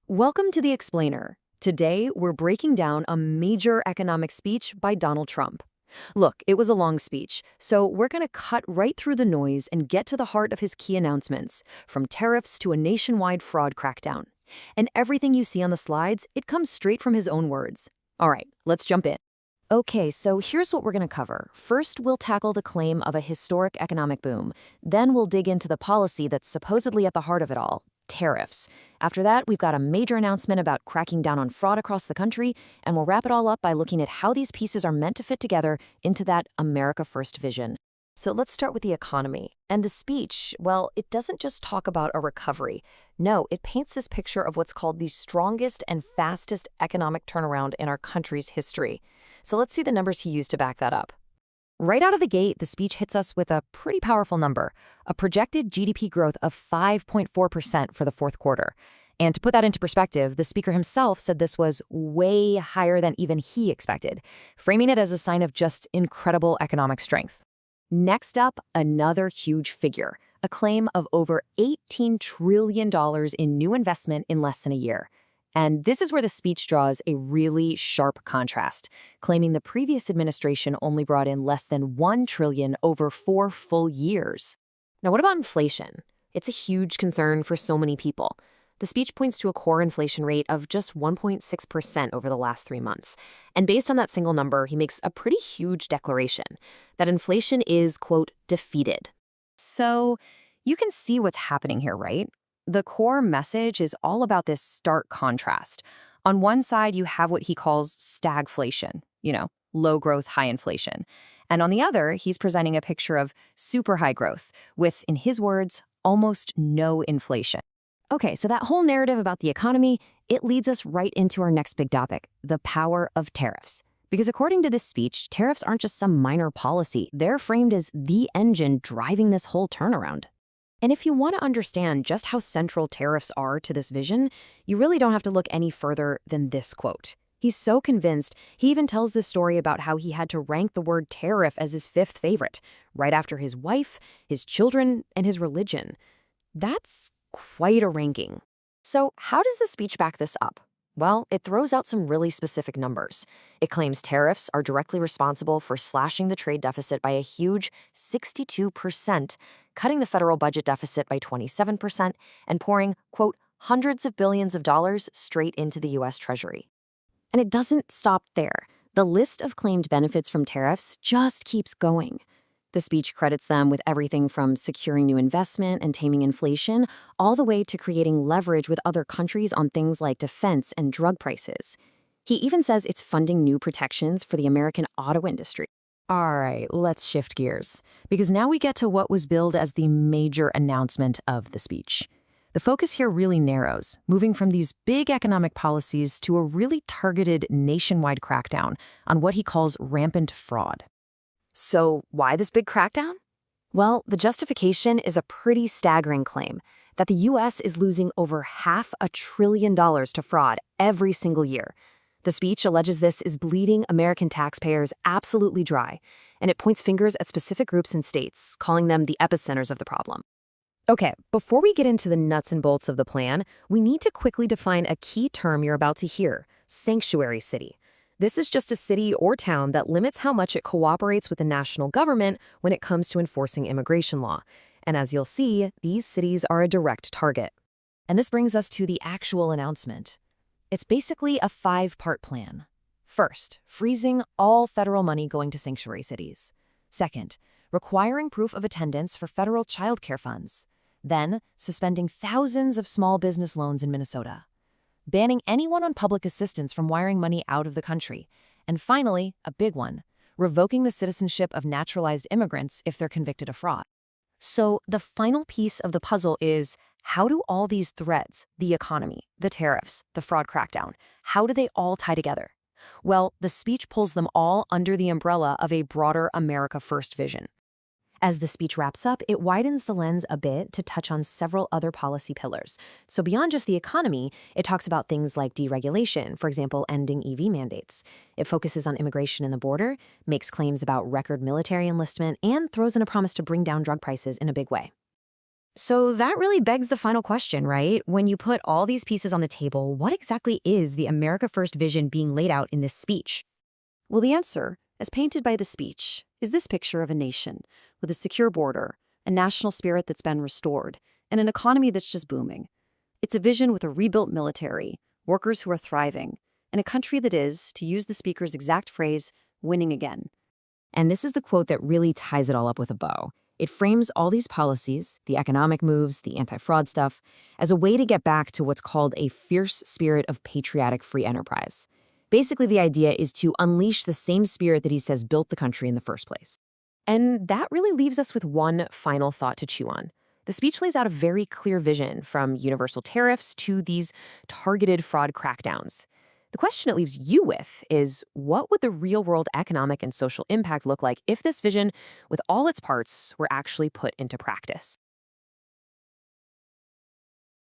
Welcome to The Explainer. Today, we're breaking down a major economic speech by Donald Trump. Look, it was a long speech, so we're going to cut right through the noise and get to the heart of his key announcements, from tariffs to a nationwide fraud crackdown. And everything you see on the slides, it comes straight from his own words. All right, let's jump in. Okay, so here's what we're going to cover. First, we'll tackle the claim of a historic economic boom. Then we'll dig into the policy that's supposedly at the heart of it all, tariffs. After that, we've got a major announcement about cracking down on fraud across the country, and we'll wrap it all up by looking at how these pieces are meant to fit together into that America First vision. So let's start with the economy. And the speech, well, it doesn't just talk about a recovery. No, it paints this picture of what's called the strongest and fastest economic turnaround in our country's history. So let's see the numbers he used to back that up. Right out of the gate, the speech hits us with a pretty powerful number, a projected GDP growth of 5.4% for the fourth quarter. And to put that into perspective, the speaker himself said this was way higher than even he expected, framing it as a sign of just incredible economic strength. Next up, another huge figure, a claim of over $18 trillion in new investment in less than a year. And this is where the speech draws a really sharp contrast, claiming the previous administration only brought in less than $1 trillion over 4 full years. Now, what about inflation? It's a huge concern for so many people. The speech points to a core inflation rate of just 1.6% over the last 3 months. And based on that single number, he makes a pretty huge declaration that inflation is, quote, defeated. So you can see what's happening here, right? The core message is all about this stark contrast. On one side, you have what he calls stagflation, low growth, high inflation. And on the other, he's presenting a picture of super high growth with, in his words, almost no inflation. Okay, so that whole narrative about the economy, it leads us right into our next big topic, the power of tariffs. Because according to this speech, tariffs aren't just some minor policy. They're framed as the engine driving this whole turnaround. And if you want to understand just how central tariffs are to this vision, you really don't have to look any further than this quote. He's so convinced, he even tells this story about how he had to rank the word tariff as his 5th favorite, right after his wife, his children, and his religion. That's quite a ranking. So how does the speech back this up? Well, it throws out some really specific numbers. It claims tariffs are directly responsible for slashing the trade deficit by a huge 62%, cutting the federal budget deficit by 27%, and pouring, quote, hundreds of billions of dollars straight into the U.S. Treasury. And it doesn't stop there. The list of claimed benefits from tariffs just keeps going. The speech credits them with everything from securing new investment and taming inflation, all the way to creating leverage with other countries on things like defense and drug prices. He even says it's funding new protections for the American auto industry. All right, let's shift gears, because now we get to what was billed as the major announcement of the speech. The focus here really narrows, moving from these big economic policies to a really targeted nationwide crackdown on what he calls rampant fraud. So why this big crackdown? Well, the justification is a pretty staggering claim that the U.S. is losing over $500 billion to fraud every single year. The speech alleges this is bleeding American taxpayers absolutely dry, and it points fingers at specific groups and states, calling them the epicenters of the problem. Okay, before we get into the nuts and bolts of the plan, we need to quickly define a key term you're about to hear, sanctuary city. This is just a city or town that limits how much it cooperates with the national government when it comes to enforcing immigration law. And as you'll see, these cities are a direct target. And this brings us to the actual announcement. It's basically a 5-part plan. First, freezing all federal money going to sanctuary cities. Second, requiring proof of attendance for federal child care funds. Then, suspending thousands of small business loans in Minnesota. Banning anyone on public assistance from wiring money out of the country. And finally, a big one, revoking the citizenship of naturalized immigrants if they're convicted of fraud. So the final piece of the puzzle is, how do all these threads, the economy, the tariffs, the fraud crackdown, how do they all tie together? Well, the speech pulls them all under the umbrella of a broader America First vision. As the speech wraps up, it widens the lens a bit to touch on several other policy pillars. So beyond just the economy, it talks about things like deregulation, for example, ending EV mandates. It focuses on immigration and the border, makes claims about record military enlistment, and throws in a promise to bring down drug prices in a big way. So that really begs the final question, right? When you put all these pieces on the table, what exactly is the America First vision being laid out in this speech? Well, the answer, as painted by the speech, is this picture of a nation with a secure border, a national spirit that's been restored, and an economy that's just booming. It's a vision with a rebuilt military, workers who are thriving, and a country that is, to use the speaker's exact phrase, winning again. And this is the quote that really ties it all up with a bow. It frames all these policies, the economic moves, the anti-fraud stuff, as a way to get back to what's called a fierce spirit of patriotic free enterprise. Basically, the idea is to unleash the same spirit that he says built the country in the first place. And that really leaves us with one final thought to chew on. The speech lays out a very clear vision, from universal tariffs to these targeted fraud crackdowns. The question it leaves you with is, what would the real-world economic and social impact look like if this vision, with all its parts, were actually put into practice?